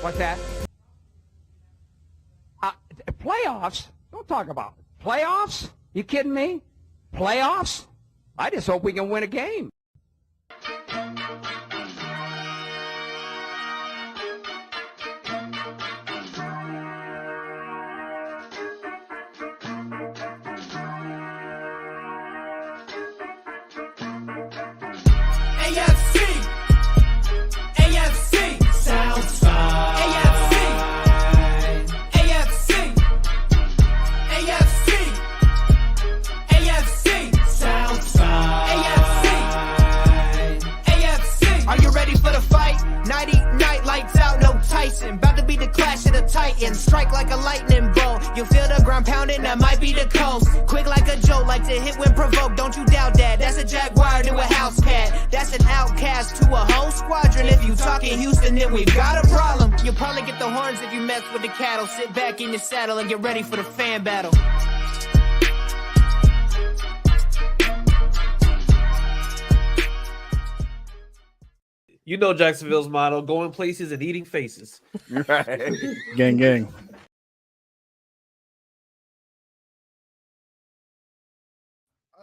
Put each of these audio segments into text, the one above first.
What's that? Playoffs? Don't talk about it. Playoffs? You kidding me? Playoffs? I just hope we can win a game. Strike like a lightning bolt. You feel the ground pounding, that might be the coast. Quick like a joke, like to hit when provoked. Don't you doubt that. That's a Jaguar to a house cat. That's an outcast to a whole squadron. If you talking Houston, then we've got a problem. You'll probably get the horns if you mess with the cattle. Sit back in your saddle and get ready for the fan battle. You know Jacksonville's motto: going places and eating faces. Right. Gang, gang.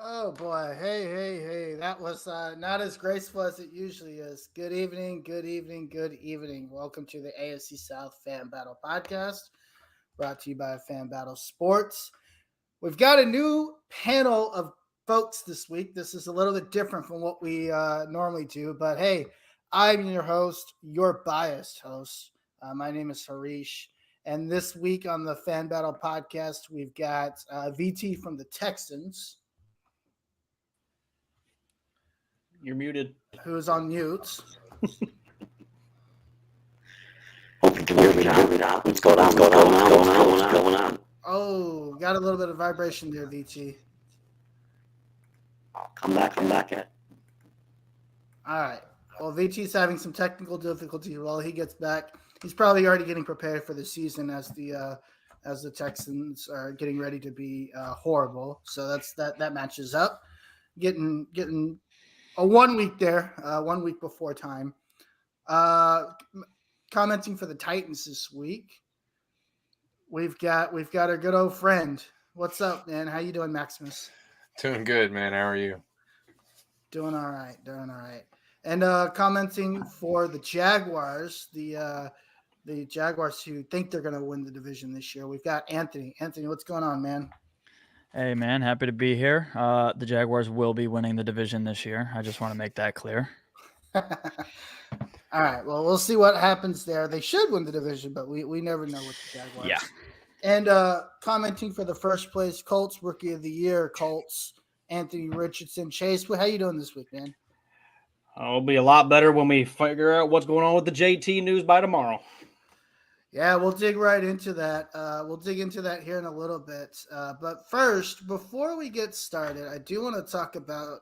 Oh boy, hey, that was not as graceful as it usually is. Good evening. Welcome to the AFC South Fan Battle Podcast, brought to you by Fan Battle Sports. We've got a new panel of folks this week. This is a little bit different from what we normally do, but hey, I'm your host, your biased host. My name is Harish, and this week on the Fan Battle Podcast, we've got VT from the Texans. You're muted. Who's on mute? Hope you can hear me now. What's going on? Oh, got a little bit of vibration there, VT. Come back at. All right. Well, VT's having some technical difficulty while he gets back. He's probably already getting prepared for the season as the Texans are getting ready to be horrible. So that matches up. Getting a 1 week there, 1 week before time. Commenting for the Titans this week, we've got our good old friend. What's up, man? How you doing, Maximus? Doing good, man. How are you? Doing all right. And commenting for the Jaguars, the Jaguars who think they're going to win the division this year, we've got Anthony. Anthony, what's going on, man? Hey, man, happy to be here. The Jaguars will be winning the division this year. I just want to make that clear. All right. Well, we'll see what happens there. They should win the division, but we never know with the Jaguars. Yeah. And commenting for the first place Colts Rookie of the Year, Colts, Anthony Richardson. Chase, how you doing this week, man? It'll be a lot better when we figure out what's going on with the JT news by tomorrow. Yeah, we'll dig right into that. We'll dig into that here in a little bit. But first, before we get started, I do want to talk about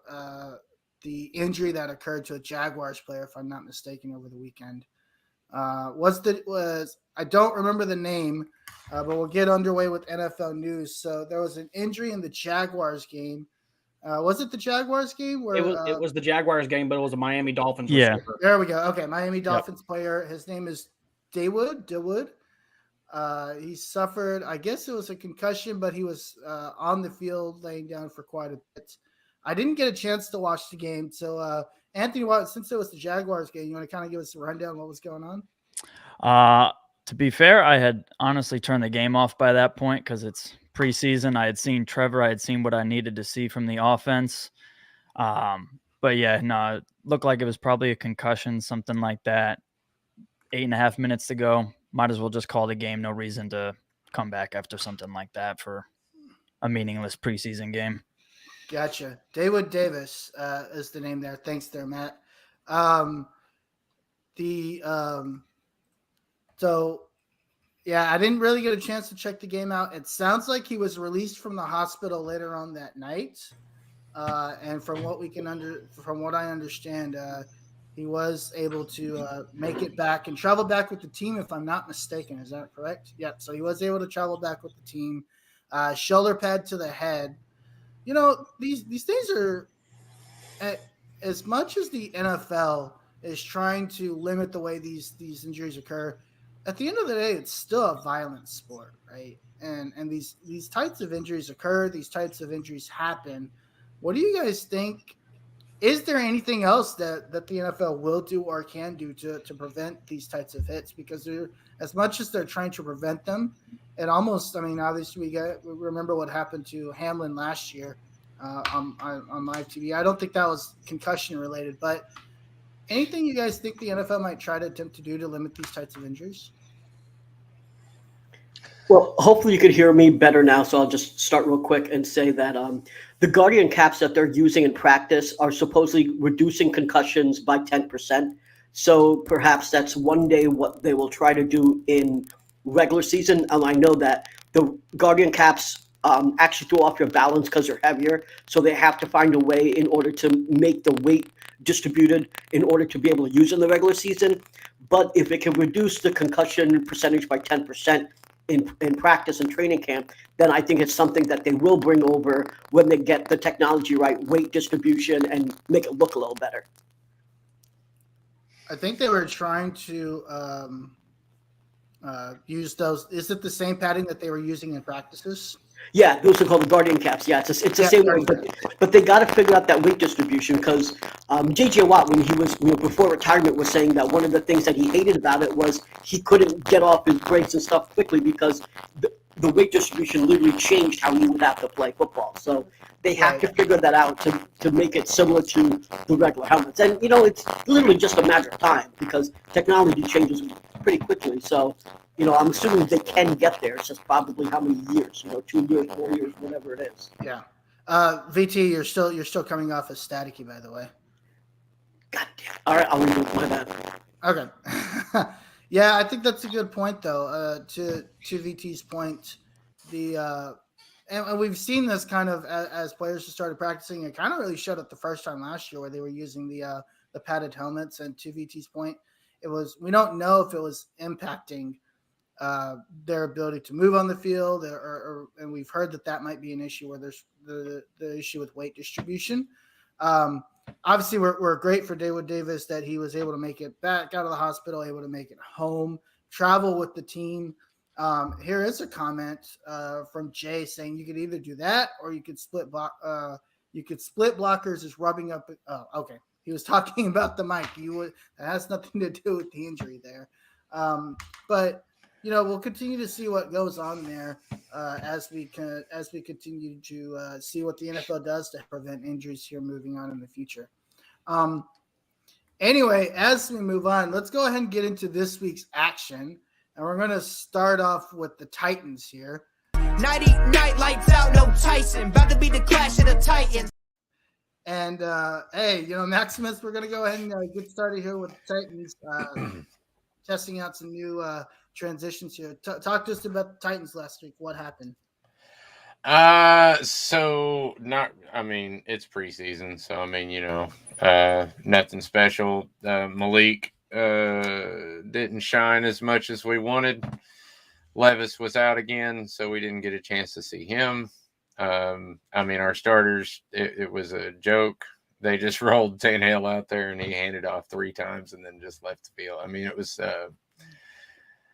the injury that occurred to a Jaguars player, if I'm not mistaken, over the weekend. I don't remember the name, but we'll get underway with NFL news. So there was an injury in the Jaguars game. Was it the Jaguars game? Where It was the Jaguars game, but it was a Miami Dolphins Yeah. receiver. There we go. Okay, Miami Dolphins player. His name is Dawood. He suffered, I guess it was a concussion, but he was on the field laying down for quite a bit. I didn't get a chance to watch the game. So, Anthony, since it was the Jaguars game, you want to kind of give us a rundown of what was going on? To be fair, I had honestly turned the game off by that point because it's preseason. I had seen Trevor. I had seen what I needed to see from the offense. But yeah, no, it looked like it was probably a concussion, something like that. 8.5 minutes to go. Might as well just call the game. No reason to come back after something like that for a meaningless preseason game. Gotcha. Dawood Davis is the name there. Thanks there, Matt. So, yeah, I didn't really get a chance to check the game out. It sounds like he was released from the hospital later on that night. And from what I understand, he was able to make it back and travel back with the team, if I'm not mistaken. Is that correct? Yeah. So he was able to travel back with the team. Shoulder pad to the head. You know, these things are, as much as the NFL is trying to limit the way these injuries occur, at the end of the day, it's still a violent sport, right? And these types of injuries occur. These types of injuries happen. What do you guys think? Is there anything else that the NFL will do or can do to prevent these types of hits? Because as much as they're trying to prevent them, it almost, I mean, obviously we remember what happened to Hamlin last year on live TV. I don't think that was concussion related, but anything you guys think the NFL might try to attempt to do to limit these types of injuries? Well, hopefully you could hear me better now, so I'll just start real quick and say that the Guardian caps that they're using in practice are supposedly reducing concussions by 10%. So perhaps that's one day what they will try to do in regular season. I know that the Guardian caps actually throw off your balance because they're heavier, so they have to find a way in order to make the weight distributed in order to be able to use in the regular season. But if it can reduce the concussion percentage by 10%, in practice and training camp, then I think it's something that they will bring over when they get the technology right, weight distribution, and make it look a little better. I think they were trying to use those. Is it the same padding that they were using in practices? Yeah, those are called the Guardian caps. Yeah, it's the same way, but they got to figure out that weight distribution because J.J. Watt, when he was before retirement, was saying that one of the things that he hated about it was he couldn't get off his brakes and stuff quickly because the weight distribution literally changed how he would have to play football. So they have to figure that out to make it similar to the regular helmets. And, it's literally just a matter of time because technology changes pretty quickly. So, I'm assuming they can get there. It's just probably how many years, 2 years, 4 years, whatever it is. Yeah. VT, you're still coming off as staticky, by the way. God damn. All right, I'll leave it. My bad. Okay. Yeah, I think that's a good point, though. To VT's point, and we've seen this kind of as players have started practicing. It kind of really showed up the first time last year where they were using the padded helmets. And to VT's point, we don't know if it was impacting their ability to move on the field, and we've heard that might be an issue where there's the issue with weight distribution. obviously we're great for David Davis that he was able to make it back out of the hospital, able to make it home, travel with the team. Here is a comment from Jay saying you could either do that or you could split blockers as rubbing up. Oh, okay. He was talking about the mic. That has nothing to do with the injury there. But we'll continue to see what goes on there as we continue to see what the NFL does to prevent injuries here moving on in the future. Anyway, as we move on, let's go ahead and get into this week's action. And we're going to start off with the Titans here. Nighty night, lights out, no Tyson. About to be the clash of the Titans. And, hey, Maximus, we're going to go ahead and get started here with the Titans, testing out some new transitions here. Talk to us about the Titans last week. What happened? It's preseason, so nothing special. Malik didn't shine as much as we wanted. Levis was out again, so we didn't get a chance to see him. Our starters, it was a joke. They just rolled Tannehill out there and he handed off 3 times and then just left the field. It was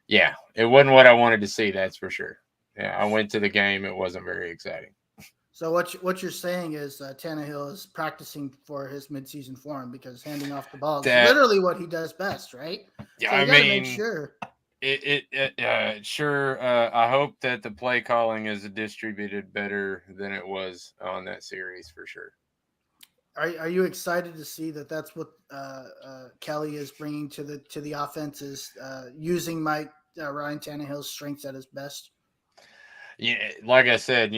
it wasn't what I wanted to see, that's for sure. Yeah, I went to the game. It wasn't very exciting. So what you're saying is Tannehill is practicing for his midseason form because handing off the ball is literally what he does best, right? Yeah, so you gotta make sure. Sure. I hope that the play calling is distributed better than it was on that series for sure. Are you excited to see that that's what Kelly is bringing to the offense is using Ryan Tannehill's strengths at his best? Yeah, like I said,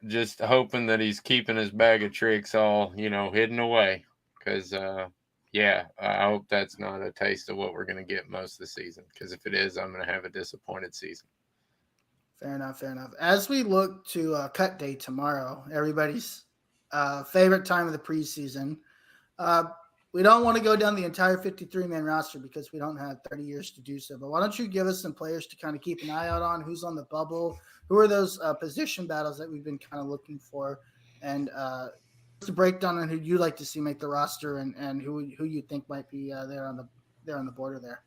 just hoping that he's keeping his bag of tricks all, hidden away. Because, I hope that's not a taste of what we're going to get most of the season. Because if it is, I'm going to have a disappointed season. Fair enough. As we look to cut day tomorrow, everybody's favorite time of the preseason, we don't want to go down the entire 53-man roster because we don't have 30 years to do so. But why don't you give us some players to kind of keep an eye out on? Who's on the bubble? Who are those position battles that we've been kind of looking for? And just a breakdown on who you'd like to see make the roster and who you think might be there on the border there.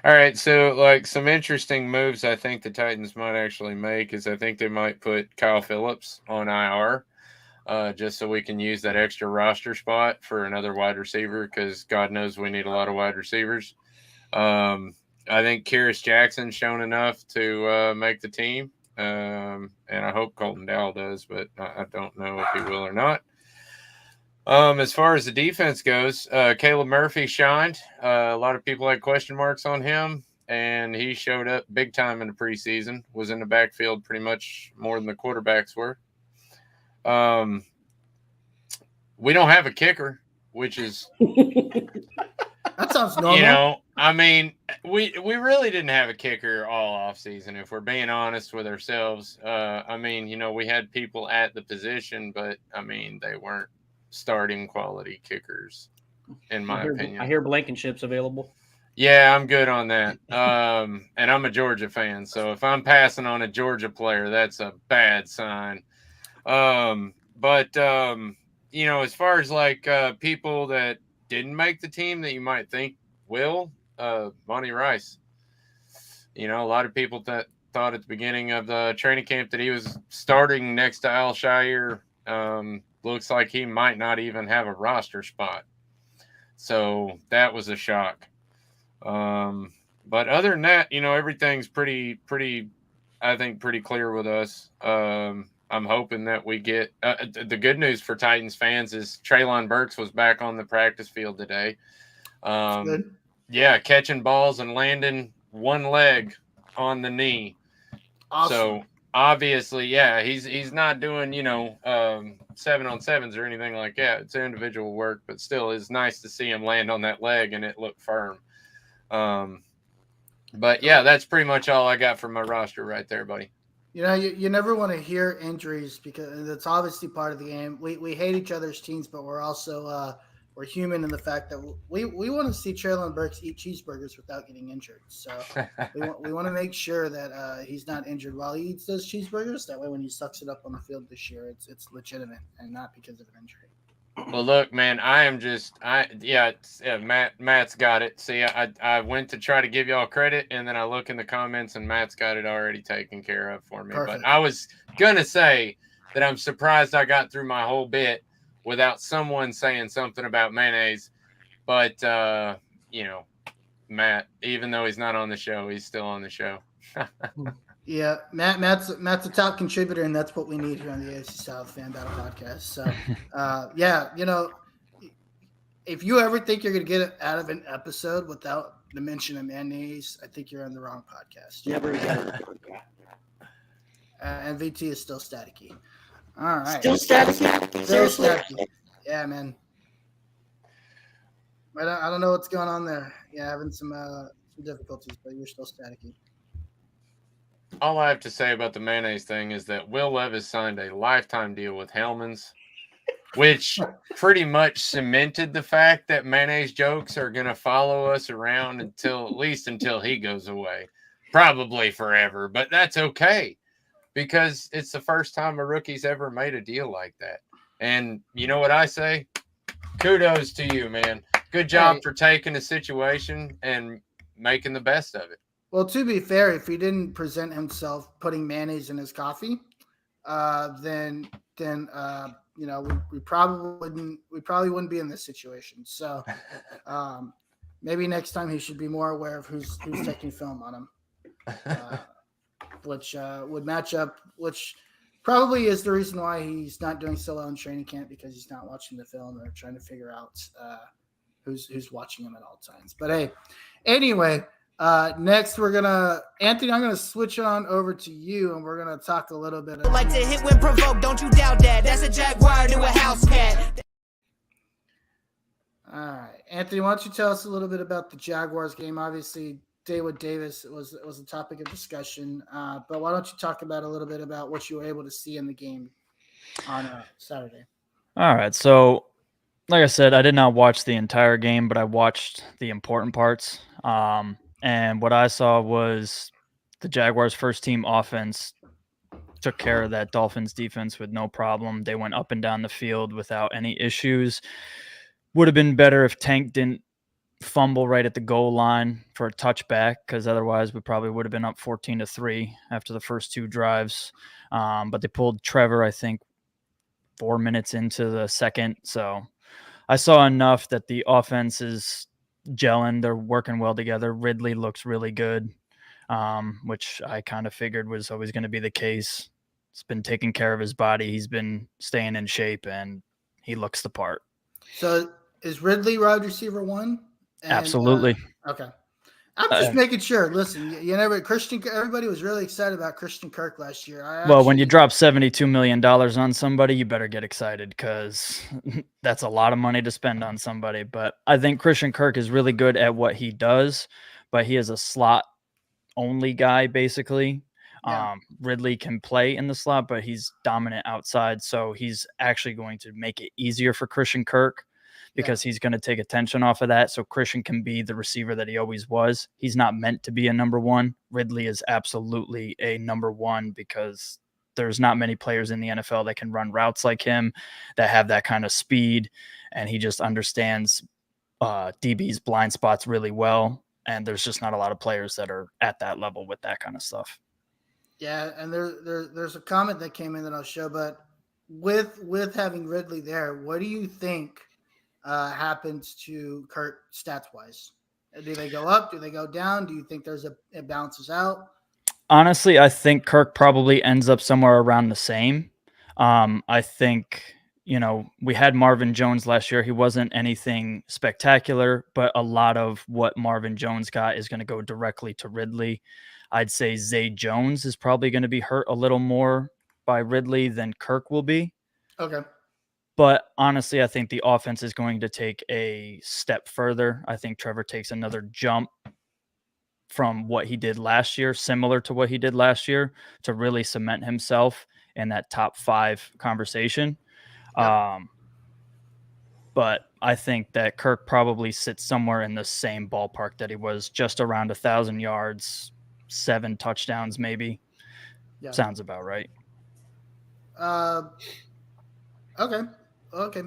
All right, so some interesting moves I think the Titans might actually make is I think they might put Kyle Phillips on IR. Just so we can use that extra roster spot for another wide receiver because God knows we need a lot of wide receivers. I think Kyrus Jackson's shown enough to make the team, and I hope Colton Dowell does, but I don't know if he will or not. As far as the defense goes, Caleb Murphy shined. A lot of people had question marks on him, and he showed up big time in the preseason, was in the backfield pretty much more than the quarterbacks were. We don't have a kicker, which is that sounds normal. We really didn't have a kicker all off season, if we're being honest with ourselves. We had people at the position, but they weren't starting quality kickers, in my opinion. I hear Blankenship's available. Yeah, I'm good on that. And I'm a Georgia fan, so if I'm passing on a Georgia player, that's a bad sign. As far as people that didn't make the team that you might think will, Monty Rice. A lot of people that thought at the beginning of the training camp that he was starting next to Al Shire. Looks like he might not even have a roster spot. So that was a shock. But other than that, everything's pretty, I think, pretty clear with us. I'm hoping that we get the good news for Titans fans is Treylon Burks was back on the practice field today. Good. Yeah, catching balls and landing one leg on the knee. Awesome. So obviously, yeah, he's not doing 7-on-7s or anything like that. It's individual work, but still, it's nice to see him land on that leg and it looked firm. But yeah, that's pretty much all I got for my roster right there, buddy. You never want to hear injuries because it's obviously part of the game. We hate each other's teams, but we're also we're human in the fact that we want to see Treylon Burks eat cheeseburgers without getting injured. So we want to make sure that he's not injured while he eats those cheeseburgers. That way, when he sucks it up on the field this year, it's legitimate and not because of an injury. Well, look, man, Matt's got it. See, I went to try to give y'all credit, and then I look in the comments, and Matt's got it already taken care of for me. Perfect. But I was gonna say that I'm surprised I got through my whole bit without someone saying something about mayonnaise. But Matt, even though he's not on the show, he's still on the show. Yeah, Matt's a top contributor, and that's what we need here on the AFC South Fan Battle Podcast. So, if you ever think you're going to get it out of an episode without the mention of mayonnaise, I think you're on the wrong podcast. Never again. And VT is still staticky. All right. Still staticky? Still staticky. Yeah, man. I don't know what's going on there. Yeah, having some difficulties, but you're still staticky. All I have to say about the mayonnaise thing is that Will Levis signed a lifetime deal with Hellman's, which pretty much cemented the fact that mayonnaise jokes are going to follow us around at least until he goes away. Probably forever, but that's okay because it's the first time a rookie's ever made a deal like that. And you know what I say? Kudos to you, man. Good job for taking a situation and making the best of it. Well, to be fair, if he didn't present himself putting mayonnaise in his coffee, then we probably wouldn't be in this situation. So maybe next time he should be more aware of who's taking film on him, which would match up. Which probably is the reason why he's not doing so well in training camp, because he's not watching the film or trying to figure out who's watching him at all times. But hey, anyway. Next, Anthony, I'm gonna switch it on over to you, and we're gonna talk a little bit. Like to hit when provoked, don't you doubt that. That's a Jaguar to a house cat. All right, Anthony, why don't you tell us a little bit about the Jaguars game? Obviously, David Davis was a topic of discussion, but why don't you talk about a little bit about what you were able to see in the game on Saturday? All right, so like I said, I did not watch the entire game, but I watched the important parts. And what I saw was the Jaguars' first team offense took care of that Dolphins defense with no problem. They went up and down the field without any issues. Would have been better if Tank didn't fumble right at the goal line for a touchback, because otherwise we probably would have been up 14-3 after the first two drives. But they pulled Trevor, I think, 4 minutes into the second. So I saw enough that the offense is gelling. They're working well together. Ridley looks really good, which I kind of figured was always going to be the case. He's been taking care of his body. He's been staying in shape, and he looks the part. So is Ridley wide receiver 1? Absolutely. Okay. I'm just making sure. Listen, everybody was really excited about Christian Kirk last year. When you drop $72 million on somebody, you better get excited, because that's a lot of money to spend on somebody. But I think Christian Kirk is really good at what he does, but he is a slot only guy, basically. Yeah. Ridley can play in the slot, but he's dominant outside. So he's actually going to make it easier for Christian Kirk, because he's going to take attention off of that. So Christian can be the receiver that he always was. He's not meant to be a number one. Ridley is absolutely a number one, because there's not many players in the NFL that can run routes like him, that have that kind of speed. And he just understands DB's blind spots really well. And there's just not a lot of players that are at that level with that kind of stuff. Yeah. And there's a comment that came in that I'll show, but with having Ridley there, what do you think happens to Kurt stats wise? Do they go up? Do they go down? Do you think it balances out? Honestly, I think Kirk probably ends up somewhere around the same. I think, we had Marvin Jones last year. He wasn't anything spectacular, but a lot of what Marvin Jones got is going to go directly to Ridley. I'd say Zay Jones is probably going to be hurt a little more by Ridley than Kirk will be. Okay. But honestly, I think the offense is going to take a step further. I think Trevor takes another jump from what he did last year, similar to what he did last year, to really cement himself in that top 5 conversation. Yep. But I think that Kirk probably sits somewhere in the same ballpark that he was, just around 1,000 yards, 7 touchdowns, maybe. Yeah. Sounds about right. Okay. Okay.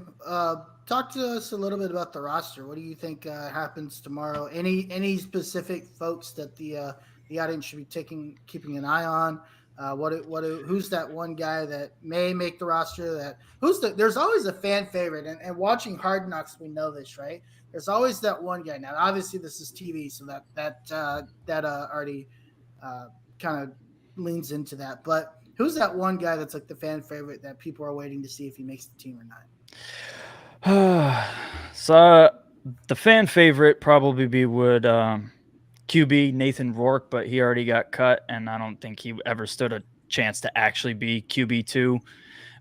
Talk to us a little bit about the roster. What do you think happens tomorrow? Any specific folks that the audience should be keeping an eye on? Who's that one guy that may make the roster? There's always a fan favorite, and watching Hard Knocks, we know this, right? There's always that one guy. Now, obviously, this is TV, so that already kind of leans into that. But who's that one guy that's like the fan favorite that people are waiting to see if he makes the team or not? So the fan favorite probably would QB Nathan Rourke, but he already got cut, and I don't think he ever stood a chance to actually be QB2.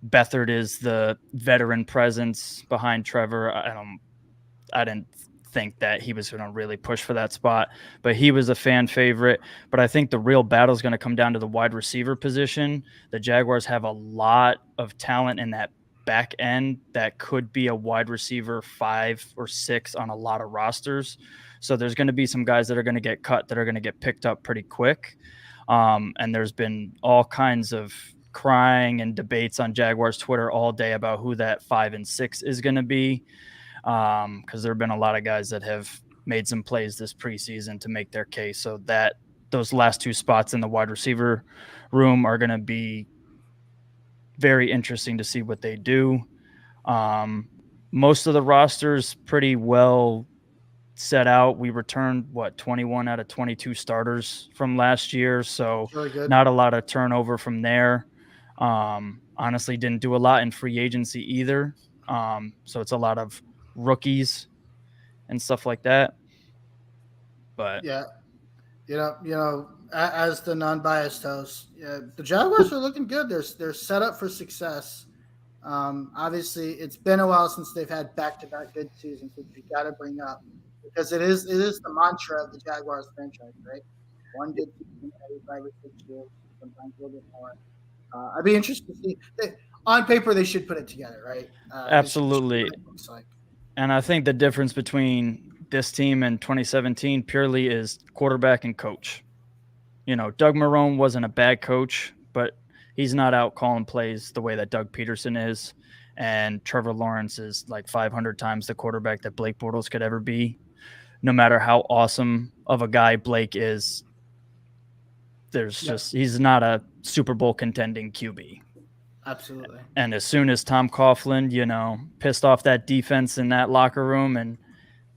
Beathard is the veteran presence behind Trevor. I didn't think that he was going to really push for that spot, but he was a fan favorite. But I think the real battle is going to come down to the wide receiver position. The Jaguars have a lot of talent in that back end that could be a wide receiver 5 or 6 on a lot of rosters. So there's going to be some guys that are going to get cut that are going to get picked up pretty quick. And there's been all kinds of crying and debates on Jaguars Twitter all day about who that 5 and 6 is going to be. Because there have been a lot of guys that have made some plays this preseason to make their case. So that those last 2 spots in the wide receiver room are going to be very interesting to see what they do. Most of the rosters pretty well set out. We returned 21 out of 22 starters from last year. So not a lot of turnover from there. Honestly, didn't do a lot in free agency either. So it's a lot of rookies and stuff like that. But yeah, as the non-biased host, the Jaguars are looking good. They're set up for success. Obviously, it's been a while since they've had back-to-back good seasons, which we got to bring up because it is the mantra of the Jaguars franchise, right? One good season every 5 or 6 years, sometimes a little bit more. I'd be interested to see. On paper, they should put it together, right? Absolutely. Looks like. And I think the difference between this team and 2017 purely is quarterback and coach. Doug Marrone wasn't a bad coach, but he's not out calling plays the way that Doug Peterson is. And Trevor Lawrence is like 500 times the quarterback that Blake Bortles could ever be. No matter how awesome of a guy Blake is, he's not a Super Bowl contending QB. Absolutely. And as soon as Tom Coughlin, pissed off that defense in that locker room and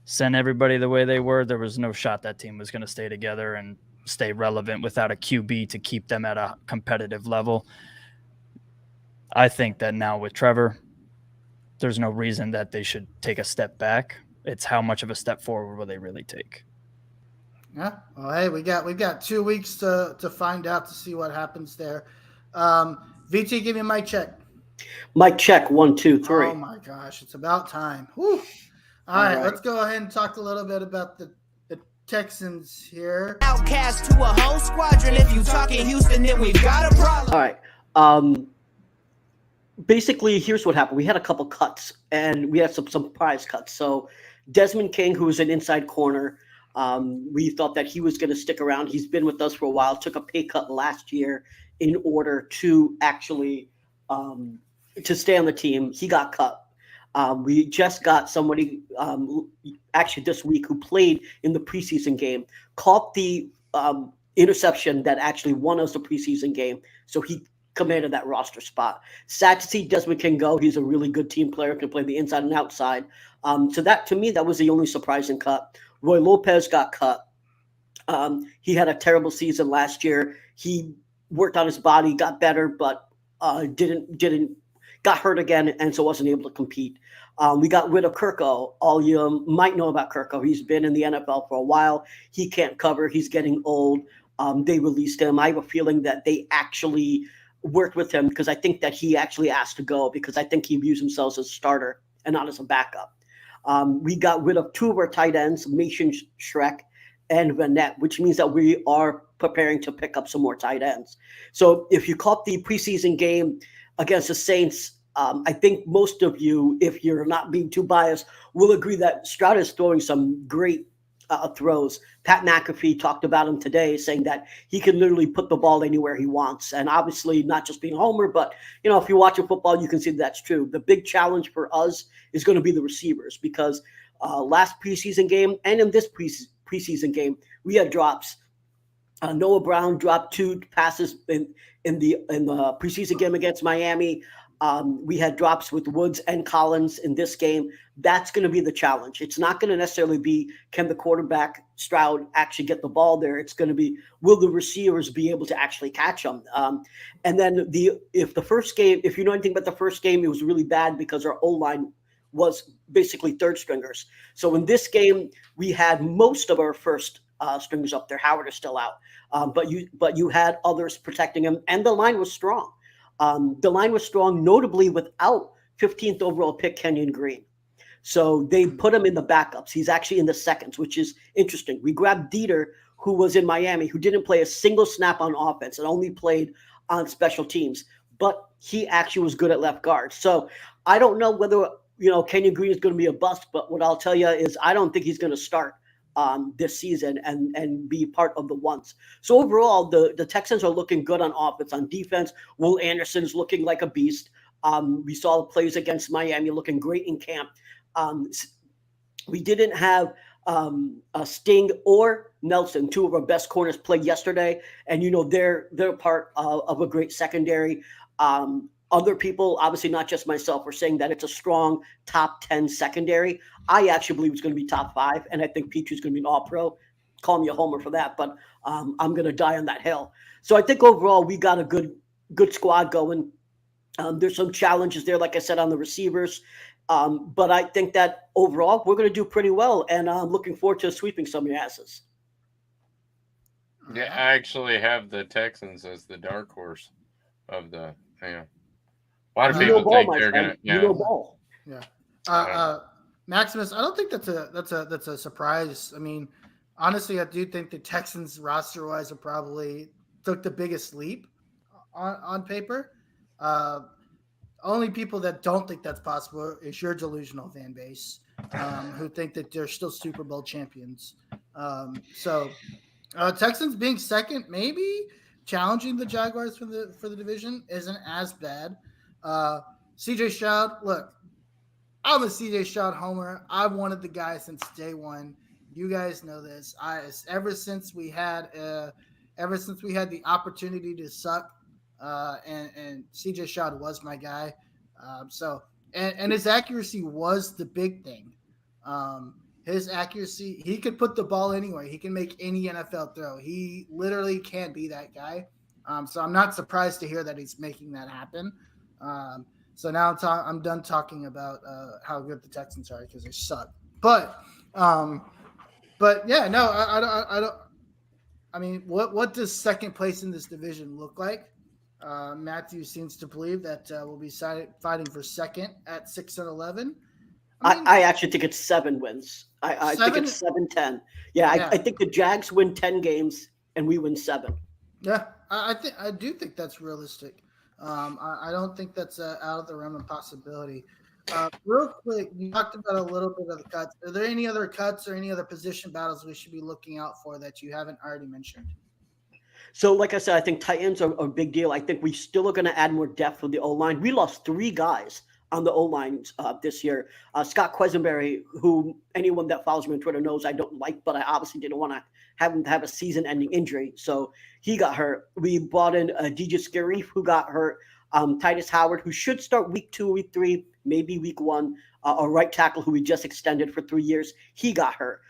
sent everybody the way they were, there was no shot that team was going to stay together and stay relevant without a QB to keep them at a competitive level. I think that now with Trevor, there's no reason that they should take a step back. It's how much of a step forward will they really take? Yeah. Well, hey, we got 2 weeks to find out, to see what happens there. VT, give me a mic check. Mic check, 1, 2, 3. Oh my gosh, it's about time. Whew. All right, let's go ahead and talk a little bit about the Texans here. Outcast to a whole squadron. If you talking Houston, then we've got a problem. All right. Basically, here's what happened. We had a couple cuts, and we had some surprise cuts. So Desmond King, who was an inside corner, we thought that he was going to stick around. He's been with us for a while, took a pay cut last year in order to actually to stay on the team. He got cut. We just got somebody actually this week who played in the preseason game, caught the interception that actually won us the preseason game. So he commanded that roster spot. Sad to see Desmond King go. He's a really good team player, can play the inside and outside. So that, to me, that was the only surprising cut. Roy Lopez got cut. He had a terrible season last year. He worked on his body, got better, but got hurt again, and so wasn't able to compete. We got rid of Kirko. All you might know about Kirko. He's been in the NFL for a while. He can't cover. He's getting old. They released him. I have a feeling that they actually worked with him because I think that he actually asked to go because I think he views himself as a starter and not as a backup. We got rid of 2 of our tight ends, Mason Schreck and Vanette, which means that we are preparing to pick up some more tight ends. So if you caught the preseason game against the Saints, I think most of you, if you're not being too biased, will agree that Stroud is throwing some great throws. Pat McAfee talked about him today, saying that he can literally put the ball anywhere he wants. And obviously not just being a homer, but, if you're watching football, you can see that's true. The big challenge for us is going to be the receivers because last preseason game and in this preseason game, we had drops. Noah Brown dropped 2 passes in the preseason game against Miami. We had drops with Woods and Collins in this game. That's going to be the challenge. It's not going to necessarily be, can the quarterback Stroud actually get the ball there? It's going to be, will the receivers be able to actually catch them? And then if you know anything about the first game, it was really bad because our O-line was basically third stringers. So in this game, we had most of our first stringers up there. Howard is still out. But you had others protecting him, and the line was strong. The line was strong, notably without 15th overall pick Kenyon Green. So they put him in the backups. He's actually in the seconds, which is interesting. We grabbed Dieter, who was in Miami, who didn't play a single snap on offense and only played on special teams, but he actually was good at left guard. So I don't know whether, Kenyon Green is going to be a bust, but what I'll tell you is I don't think he's going to start this season and be part of the ones. So overall, the Texans are looking good on offense. On defense, Will Anderson is looking like a beast. We saw the plays against Miami looking great in camp. We didn't have Sting or Nelson, 2 of our best corners, play yesterday, and they're part of a great secondary. Other people, obviously not just myself, were saying that it's a strong top 10 secondary. I actually believe it's going to be top 5, and I think Petry's going to be an all-pro. Call me a homer for that, but I'm going to die on that hill. So I think overall we got a good squad going. There's some challenges there, like I said, on the receivers. But I think that overall we're going to do pretty well, and I'm looking forward to sweeping some of your asses. Yeah, I actually have the Texans as the dark horse of the A lot of people think they're going to. Ball. Yeah. Maximus, I don't think that's a surprise. I mean, honestly, I do think the Texans roster-wise are probably took the biggest leap on paper. Only people that don't think that's possible is your delusional fan base, who think that they're still Super Bowl champions. So Texans being second, maybe challenging the Jaguars for the division isn't as bad. CJ Stroud, look, I'm a CJ Stroud homer. I've wanted the guy since day one. You guys know this. Ever since we had the opportunity to suck, and CJ Stroud was my guy. And his accuracy was the big thing. His accuracy, he could put the ball anywhere. He can make any NFL throw. He literally can be that guy. So I'm not surprised to hear that he's making that happen. So now I'm done talking about how good the Texans are because they suck. But yeah, no, I don't. I mean, what does second place in this division look like? Matthew seems to believe that we'll be fighting for second at 6-11. I actually think it's 7 wins. I think it's 7-10. Yeah. I think the Jags win 10 games and we win 7. Yeah, I do think that's realistic. I don't think that's out of the realm of possibility. Real quick, you talked about a little bit of the cuts. Are there any other cuts or any other position battles we should be looking out for that you haven't already mentioned? So, like I said, I think tight ends are a big deal. I think we still are going to add more depth for the O-line. We lost 3 guys on the O-line this year. Scott Quesenberry, who anyone that follows me on Twitter knows I don't like, but I obviously didn't want to have him to have a season-ending injury. So he got hurt. We brought in DJ Scarif, who got hurt. Titus Howard, who should start week 2, week 3, maybe week 1. A right tackle who we just extended for 3 years. He got hurt.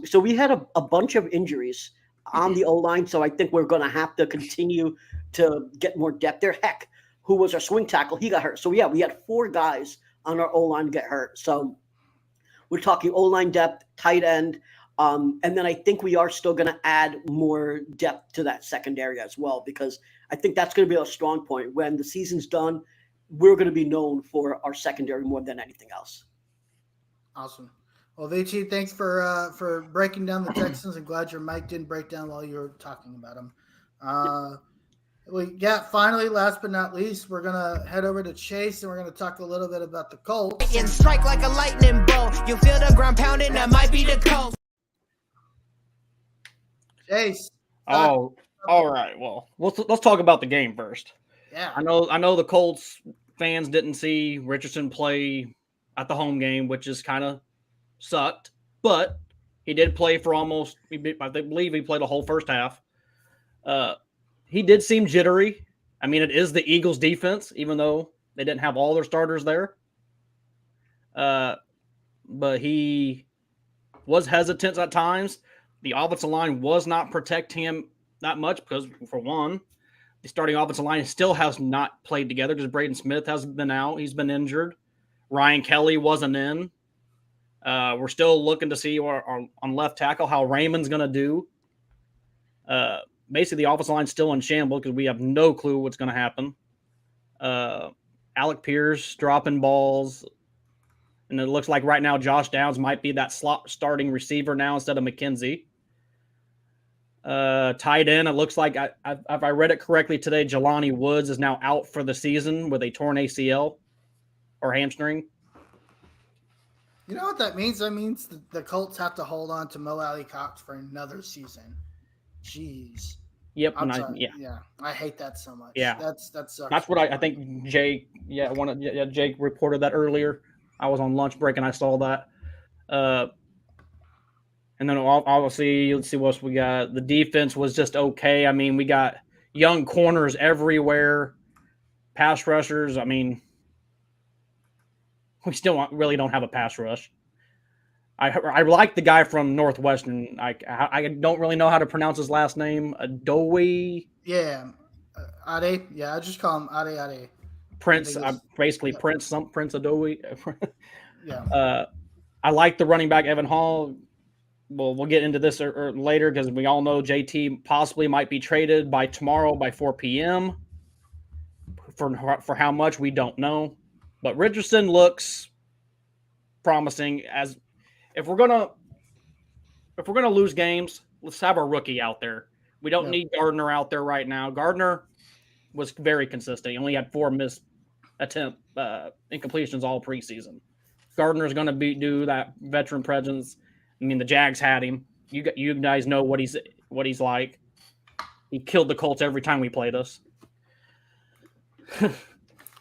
So we had a bunch of injuries on the O-line. So I think we're going to have to continue to get more depth there. Heck, who was our swing tackle? He got hurt. So yeah, we had 4 guys on our O-line get hurt. So we're talking O-line depth, tight end. And then I think we are still going to add more depth to that secondary as well, because I think that's going to be a strong point. When the season's done, we're going to be known for our secondary more than anything else. Awesome. Well, Vici, thanks for breaking down the Texans. I'm glad your mic didn't break down while you were talking about them. Finally, last but not least, we're going to head over to Chase, and we're going to talk a little bit about the Colts. And strike like a lightning bolt. You feel the ground pounding, that might be the Colts. Chase. Oh, all right. Well, let's talk about the game first. Yeah. I know the Colts fans didn't see Richardson play at the home game, which is kind of sucked, but he did play for almost, I believe he played the whole first half. He did seem jittery. I mean, it is the Eagles defense, even though they didn't have all their starters there. But he was hesitant at times. The offensive line was not protecting him that much because, for one, the starting offensive line still has not played together because Braden Smith has been out. He's been injured. Ryan Kelly wasn't in. We're still looking to see on left tackle how Raymond's going to do. Basically, the offensive line's still in shambles because we have no clue what's going to happen. Alec Pierce dropping balls. And it looks like right now Josh Downs might be that slot starting receiver now instead of McKenzie. Tight end, it looks like, if I read it correctly today, Jelani Woods is now out for the season with a torn ACL or hamstring. You know what that means? That means the Colts have to hold on to Mo Alley Cox for another season. Jeez. Yep. I hate that so much. Yeah. That sucks. That's what I think Jake, Jake reported that earlier. I was on lunch break and I saw that. And then obviously, let's see what else we got. The defense was just okay. I mean, we got young corners everywhere, pass rushers. I mean, we still really don't have a pass rush. I like the guy from Northwestern. I don't really know how to pronounce his last name. Adoe. Yeah. Ade. Yeah, I just call him Ade. Prince. Basically Prince Adoe. Yeah. I like the running back Evan Hall. We'll get into this later because we all know JT possibly might be traded by tomorrow by 4 p.m. For how much we don't know, but Richardson looks promising. As if we're gonna lose games, let's have a rookie out there. We don't need Gardner out there right now. Gardner was very consistent. He only had 4 missed attempt incompletions all preseason. Gardner's going to do that veteran presence. I mean, the Jags had him. You guys know what he's like. He killed the Colts every time we played us.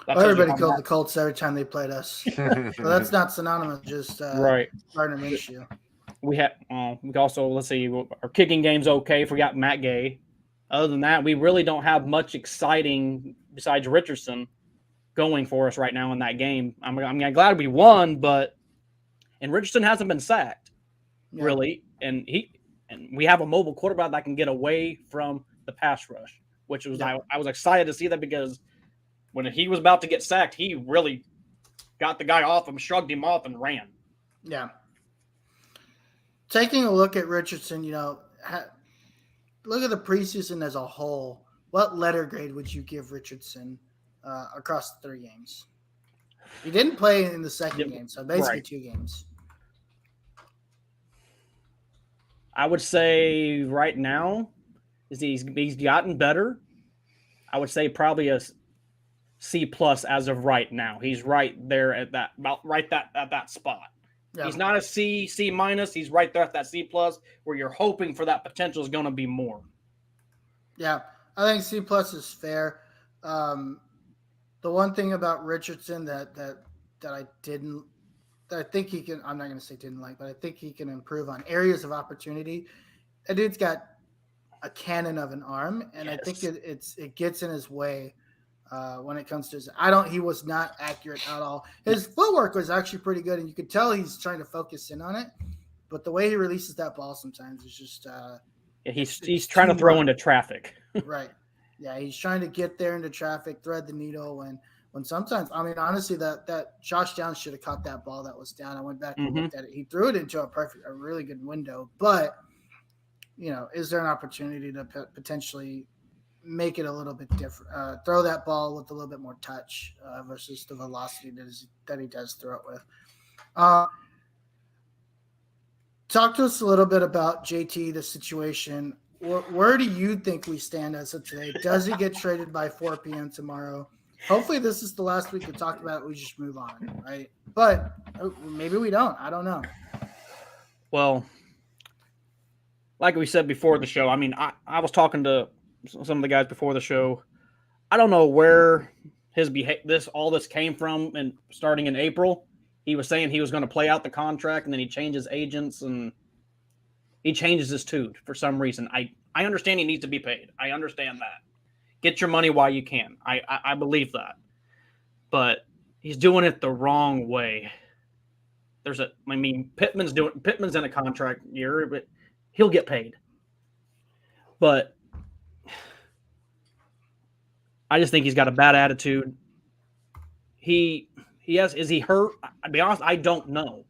Everybody killed the Colts every time they played us. But that's not synonymous. Just right. Gardner Minshew. We had. We also, let's see. Our kicking game's okay. If we got Matt Gay. Other than that, we really don't have much exciting besides Richardson going for us right now in that game. I'm glad we won, and Richardson hasn't been sacked really, and we have a mobile quarterback that can get away from the pass rush, which was I was excited to see that because when he was about to get sacked, he really got the guy off him, shrugged him off, and ran. Yeah. Taking a look at Richardson, look at the preseason as a whole. What letter grade would you give Richardson across the 3 games? He didn't play in the second game, so basically 2 games. I would say right now he's gotten better. I would say probably a C+ as of right now. He's right there at that at that spot. Yeah. He's not a C-. He's right there at that C+ where you're hoping for that potential is going to be more. Yeah, I think C+ is fair. The one thing about Richardson that I think he can, I'm not going to say didn't like, but I think he can improve on areas of opportunity. That dude's got a cannon of an arm, and yes. I think it gets in his way when it comes to his. He was not accurate at all. His footwork was actually pretty good, and you could tell he's trying to focus in on it. But the way he releases that ball sometimes is just. He's trying to throw into traffic. Right. Yeah, he's trying to get there into traffic, thread the needle when sometimes, I mean, honestly, that Josh Downs should have caught that ball that was down. I went back and looked at it. He threw it into a really good window. But, is there an opportunity to potentially make it a little bit different? Throw that ball with a little bit more touch versus the velocity that he does throw it with. Talk to us a little bit about JT, the situation. Where do you think we stand as of today? Does he get traded by 4 p.m. tomorrow? Hopefully this is the last we could talk about it. We just move on, right? But maybe we don't. I don't know. Well, like we said before the show, I mean, I was talking to some of the guys before the show. I don't know where his all this came from, and starting in April, he was saying he was going to play out the contract, and then he changes agents and he changes his tune for some reason. I understand he needs to be paid. I understand that. Get your money while you can. I believe that, but he's doing it the wrong way. Pittman's in a contract year, but he'll get paid. But I just think he's got a bad attitude. Is he hurt? I'll be honest, I don't know.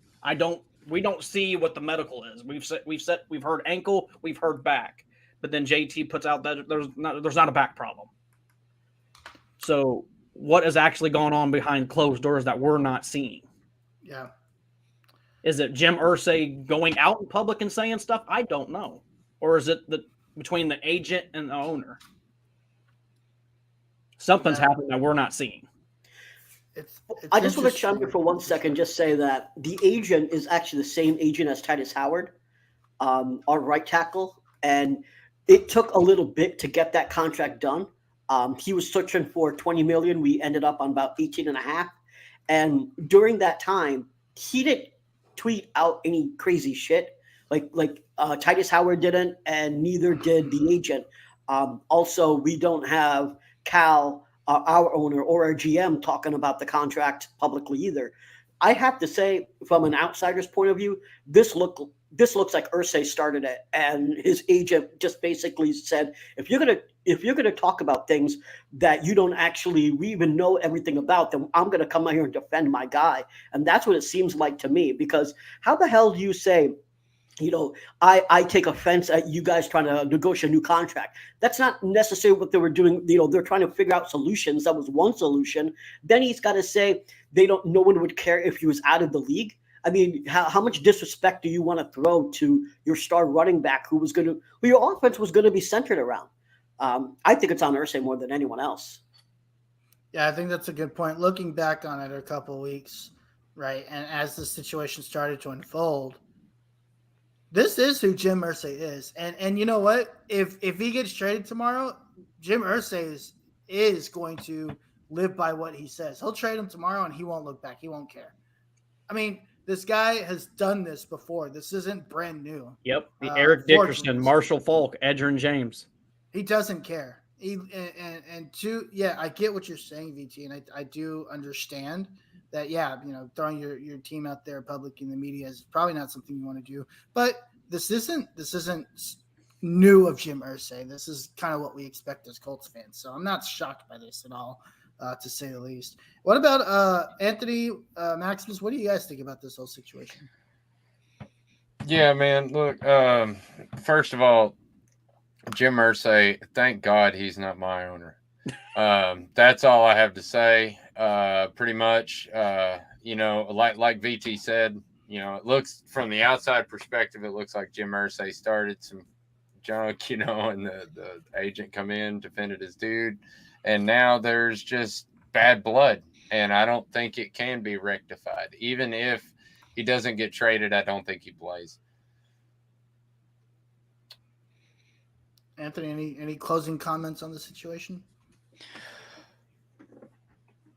We don't see what the medical is. We've heard ankle, we've heard back, but then JT puts out that there's not a back problem. So what is actually going on behind closed doors that we're not seeing? Yeah. Is it Jim Irsay going out in public and saying stuff? I don't know. Or is it between the agent and the owner? Something's happening that we're not seeing. It's I just want to chime in for 1 second, just say that the agent is actually the same agent as Titus Howard, our right tackle. And it took a little bit to get that contract done. He was searching for $20 million. We ended up on about 18.5. And during that time, he didn't tweet out any crazy shit like Titus Howard didn't, and neither did the agent. Also, we don't have Cal, our owner, or our GM talking about the contract publicly either. I have to say, from an outsider's point of view, this looks like Irsay started it, and his agent just basically said, if you're gonna talk about things that you don't actually even know everything about, then I'm gonna come out here and defend my guy. And that's what it seems like to me, because how the hell do you say, I take offense at you guys trying to negotiate a new contract? That's not necessarily what they were doing. They're trying to figure out solutions. That was one solution. Then he's got to say no one would care if he was out of the league. I mean, how much disrespect do you want to throw to your star running back who your offense was going to be centered around? I think it's on Irsay more than anyone else. Yeah, I think that's a good point. Looking back on it a couple of weeks, right, and as the situation started to unfold, this is who Jim Irsay is. And you know what? If he gets traded tomorrow, Jim Irsay is going to live by what he says. He'll trade him tomorrow and he won't look back. He won't care. I mean, this guy has done this before. This isn't brand new. Yep. Eric Dickerson, Marshall Falk, Edgerrin James. He doesn't care. I get what you're saying, VT, and I do understand that, throwing your team out there public in the media is probably not something you want to do. But this isn't new of Jim Irsay. This is kind of what we expect as Colts fans. So I'm not shocked by this at all, to say the least. What about Anthony Maximus? What do you guys think about this whole situation? Yeah, man. Look, first of all, Jim Irsay, thank God he's not my owner. That's all I have to say. Pretty much, like VT said, it looks from the outside perspective, it looks like Jim Irsay started some junk, and the agent come in, defended his dude, and now there's just bad blood, and I don't think it can be rectified. Even if he doesn't get traded, I don't think he plays. Anthony, any closing comments on the situation?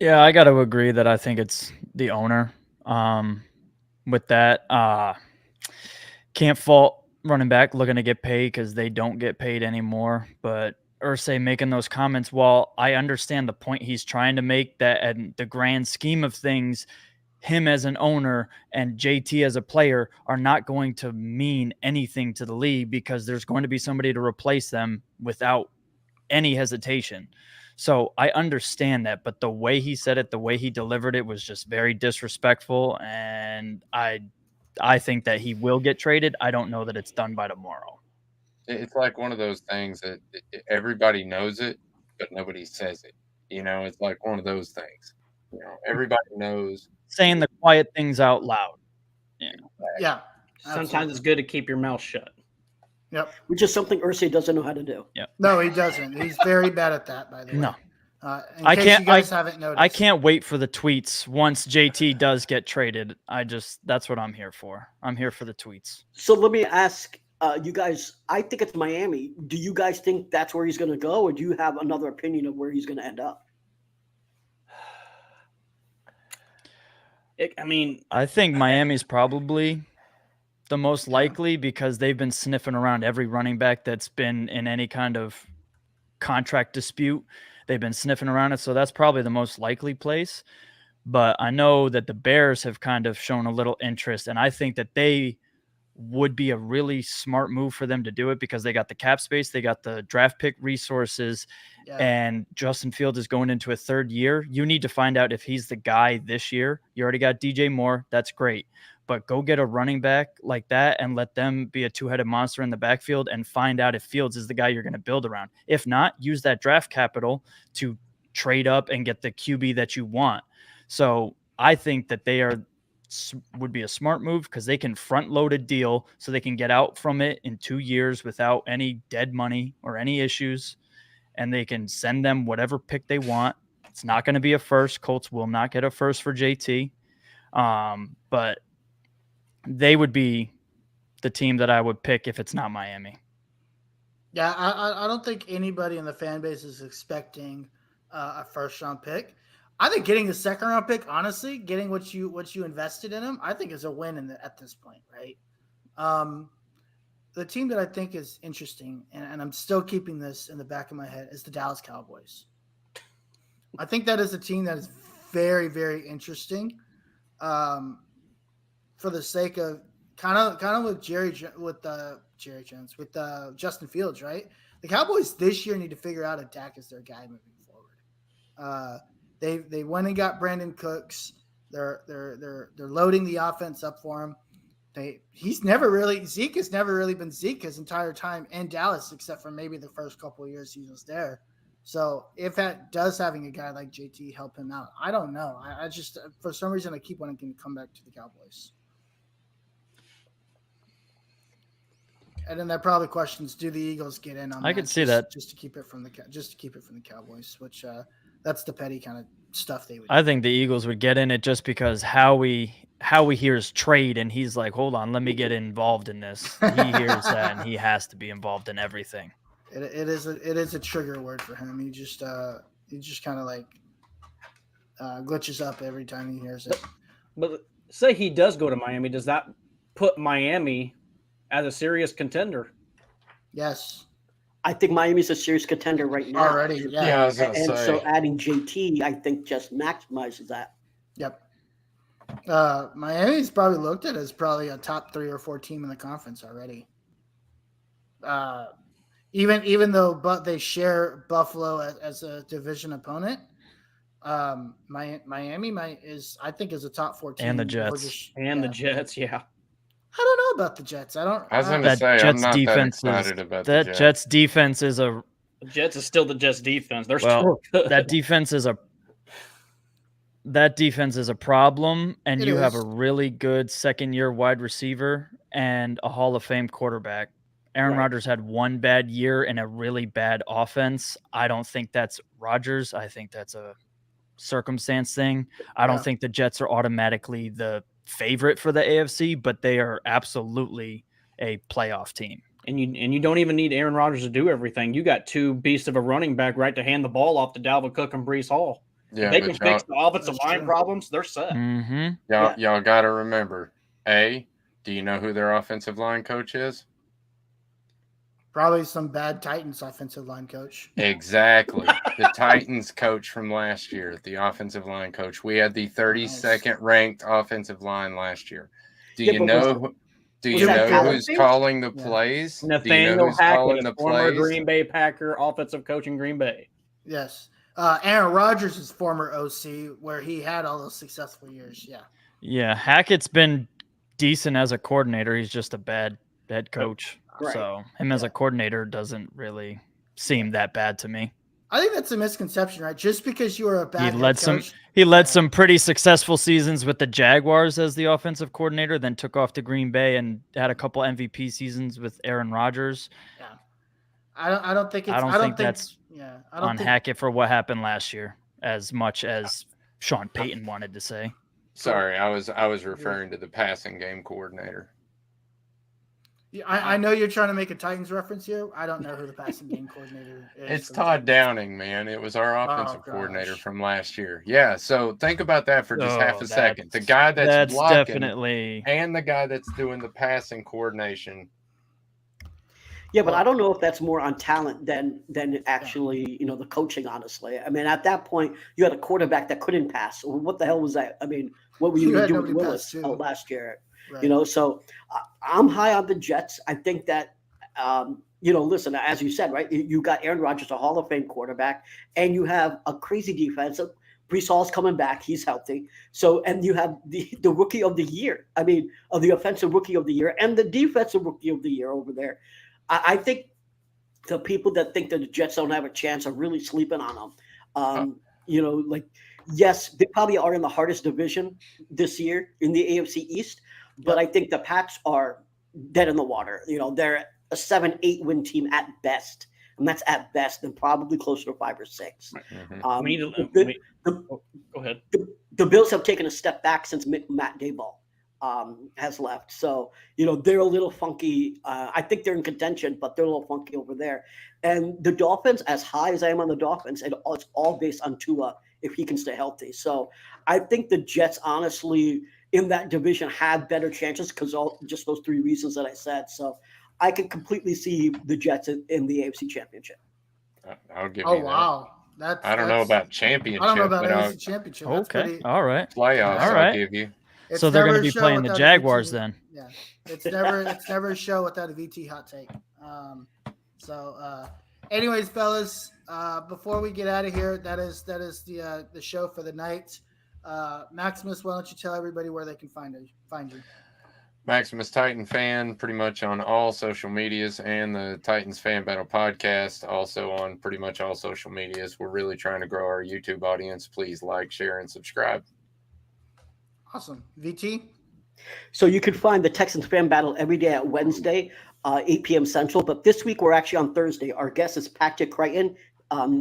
Yeah, I got to agree that I think it's the owner. With that, can't fault running back looking to get paid because they don't get paid anymore. But Irsay making those comments, while I understand the point he's trying to make, that in the grand scheme of things, him as an owner and JT as a player are not going to mean anything to the league because there's going to be somebody to replace them without any hesitation. So I understand that, but the way he said it, the way he delivered it was just very disrespectful, and I think that he will get traded. I don't know that it's done by tomorrow. It's like one of those things that everybody knows it, but nobody says it. It's like one of those things. Everybody knows. Saying the quiet things out loud. Yeah. Sometimes it's good to keep your mouth shut. Yep. Which is something Irsay doesn't know how to do. Yep. No, he doesn't. He's very bad at that, by the way. No. In case you guys haven't noticed. I can't wait for the tweets once JT does get traded. That's what I'm here for. I'm here for the tweets. So let me ask You guys, I think it's Miami. Do you guys think that's where he's going to go, or do you have another opinion of where he's going to end up? I think Miami's probably the most likely because they've been sniffing around every running back that's been in any kind of contract dispute. They've been sniffing around it, so that's probably the most likely place. But I know that the Bears have kind of shown a little interest, and I think that they would be a really smart move for them to do it because they got the cap space, they got the draft pick resources, and Justin Fields is going into a third year. You need to find out if he's the guy this year. You already got DJ Moore. That's great. But go get a running back like that and let them be a two-headed monster in the backfield and find out if Fields is the guy you're going to build around. If not, use that draft capital to trade up and get the QB that you want. So I think that would be a smart move because they can front load a deal so they can get out from it in 2 years without any dead money or any issues. And they can send them whatever pick they want. It's not going to be a first. Colts will not get a first for JT. But they would be the team that I would pick if it's not Miami. Yeah, I don't think anybody in the fan base is expecting a first-round pick. I think getting the second-round pick, honestly, getting what you invested in him, I think is a win at this point, right? The team that I think is interesting, and I'm still keeping this in the back of my head, is the Dallas Cowboys. I think that is a team that is very, very interesting. For the sake of kind of with Justin Fields, right? The Cowboys this year need to figure out if Dak is their guy moving forward. They went and got Brandon Cooks. They're loading the offense up for him. Zeke has never really been Zeke his entire time in Dallas, except for maybe the first couple of years he was there. So if that does having a guy like JT help him out, I don't know. I just, for some reason, I keep wanting to come back to the Cowboys. And then that probably questions: do the Eagles get in on? I could see that just to keep it from the Cowboys, which that's the petty kind of stuff they would. I think the Eagles would get in it just because Howie hears trade and he's like, hold on, let me get involved in this. He hears that and he has to be involved in everything. It is a trigger word for him. He just kind of like glitches up every time he hears it. But say he does go to Miami, does that put Miami as a serious contender? Yes. I think Miami's a serious contender right now. Already, yeah. Yeah, I was gonna say. So adding JT, I think just maximizes that. Yep. Miami's probably looked at as probably a top 3 or 4 team in the conference already. Even though they share Buffalo as a division opponent, Miami is a top 4 team. And the Jets. The Jets, yeah. I don't know about the Jets. I was going to say, I'm not that excited about the Jets. Jets defense is The Jets is still the Jets defense. They're well, still good. that defense is a problem, and you have a really good second-year wide receiver and a Hall of Fame quarterback. Aaron Rodgers had one bad year and a really bad offense. I don't think that's Rodgers. I think that's a circumstance thing. I don't think the Jets are automatically the favorite for the AFC, but they are absolutely a playoff team. And you don't even need Aaron Rodgers to do everything. You got 2 beasts of a running back, right, to hand the ball off to Dalvin Cook and Breece Hall. Yeah, they can fix the offensive line problems. They're set. Mm-hmm. Y'all got to remember, do you know who their offensive line coach is? Probably some bad Titans offensive line coach. Exactly. The Titans coach from last year, the offensive line coach. We had the 32nd ranked offensive line last year. Do you know who's calling the plays? Nathaniel Hackett, former Green Bay Packer offensive coach in Green Bay. Yes. Aaron Rodgers is former OC where he had all those successful years. Yeah. Yeah. Hackett's been decent as a coordinator. He's just a bad head coach. Right. So him as a coordinator doesn't really seem that bad to me. I think that's a misconception, right? Just because you were a bad coach. He led some pretty successful seasons with the Jaguars as the offensive coordinator, then took off to Green Bay and had a couple MVP seasons with Aaron Rodgers. Yeah. I don't think that's on Hackett for what happened last year as much as Sean Payton wanted to say. Sorry, I was referring to the passing game coordinator. Yeah, I know you're trying to make a Titans reference here. I don't know who the passing game coordinator is. It's for the Todd Titans. Downing, man. It was our offensive coordinator from last year. Yeah, so think about that for just half a second. The guy that's blocking definitely and the guy that's doing the passing coordination. Yeah, but I don't know if that's more on talent than actually, the coaching, honestly. I mean, at that point, you had a quarterback that couldn't pass. What the hell was that? I mean, what were you going to do with Willis last year? Right. So I'm high on the Jets. I think that, listen, as you said, right, you got Aaron Rodgers, a Hall of Fame quarterback, and you have a crazy defense. Brees Hall's coming back. He's healthy. So, and you have the rookie of the year. I mean, the offensive rookie of the year and the defensive rookie of the year over there. I think the people that think that the Jets don't have a chance are really sleeping on them. Yes, they probably are in the hardest division this year in the AFC East, but I think the Pats are dead in the water. They're a 7-8 win team at best, and that's at best, and probably closer to 5 or 6. Go ahead. The Bills have taken a step back since Matt Dayball has left. So, they're a little funky. I think they're in contention, but they're a little funky over there. And the Dolphins, as high as I am on the Dolphins, and it's all based on Tua if he can stay healthy. So I think the Jets, honestly, in that division have better chances because just those 3 reasons that I said. So I can completely see the Jets in the AFC Championship. I'll give you that. Oh, wow. I don't know about championship. I don't know about AFC Championship. Okay. All right. Playoffs, all right. I'll give you. So they're going to be playing the Jaguars then. Yeah, it's never a show without a VT hot take. Anyways, fellas, before we get out of here, that is the show for the night. Maximus, why don't you tell everybody where they can find you? Maximus Titan fan, pretty much on all social medias, and the Titans Fan Battle podcast, also on pretty much all social medias. We're really trying to grow our YouTube audience. Please like, share, and subscribe. Awesome. VT? So you can find the Texans Fan Battle every day at Wednesday, 8 p.m. Central. But this week we're actually on Thursday. Our guest is Patrick Crichton.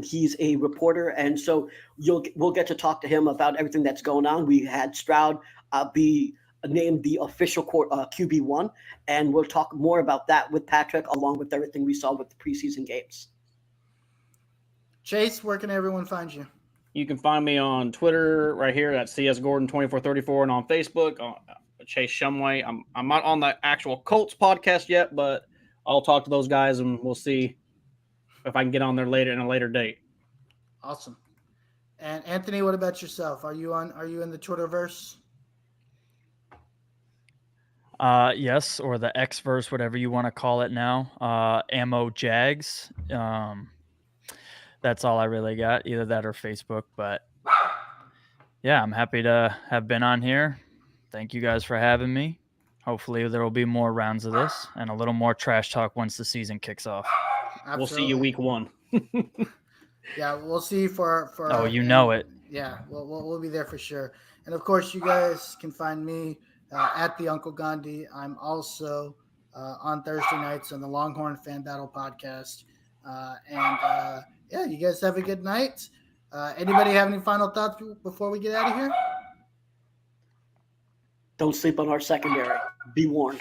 He's a reporter, and so we'll get to talk to him about everything that's going on. We had Stroud be named the official QB1, and we'll talk more about that with Patrick, along with everything we saw with the preseason games. Chase, where can everyone find you? You can find me on Twitter right here at CSGordon2434 and on Facebook, Chase Shumway. I'm not on the actual Colts podcast yet, but I'll talk to those guys and we'll see if I can get on there later in a later date. Awesome. And Anthony, what about yourself? Are you in the Twitterverse? Yes, or the X-verse, whatever you want to call it now. Ammo Jags. That's all I really got, either that or Facebook. But yeah, I'm happy to have been on here. Thank you guys for having me. Hopefully there will be more rounds of this and a little more trash talk once the season kicks off. Absolutely. We'll see you week 1. Yeah, we'll see you for Oh, you know it. Yeah, we'll be there for sure. And of course, you guys can find me at the Uncle Gandhi. I'm also on Thursday nights on the Longhorn Fan Battle podcast. Yeah, you guys have a good night. Anybody have any final thoughts before we get out of here? Don't sleep on our secondary. Be warned.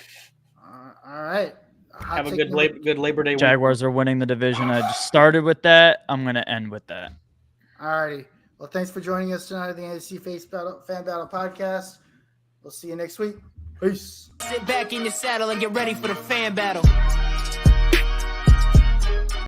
All right. Have a good Labor Day week. Jaguars are winning the division. I just started with that. I'm going to end with that. All righty. Well, thanks for joining us tonight at the AFC Fan Battle podcast. We'll see you next week. Peace. Sit back in your saddle and get ready for the fan battle.